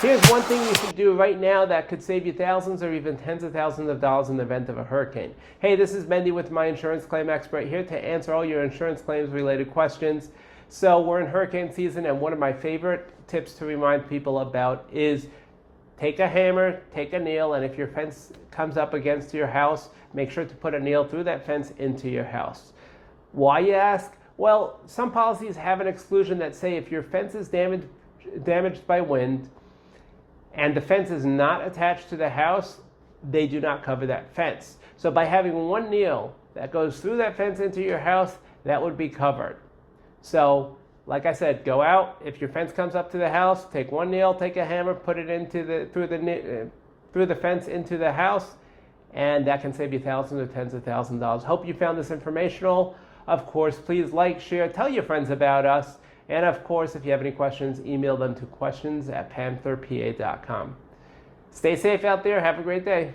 Here's one thing you should do right now that could save you thousands or even tens of thousands of dollars in the event of a hurricane. Hey, this is Mendy with My Insurance Claim Expert, here to answer all your insurance claims related questions. So we're in hurricane season, and one of my favorite tips to remind people about is take a hammer, take a nail, and if your fence comes up against your house, make sure to put a nail through that fence into your house. Why, you ask? Well, some policies have an exclusion that say if your fence is damaged by wind and the fence is not attached to the house, they do not cover that fence. So by having one nail that goes through that fence into your house, that would be covered. So, like I said, go out. If your fence comes up to the house, take one nail, take a hammer, put it through the fence into the house, and that can save you thousands or tens of thousands of dollars. Hope you found this informational. Of course, please like, share, tell your friends about us. And of course, if you have any questions, email them to questions@pantherpa.com. Stay safe out there. Have a great day.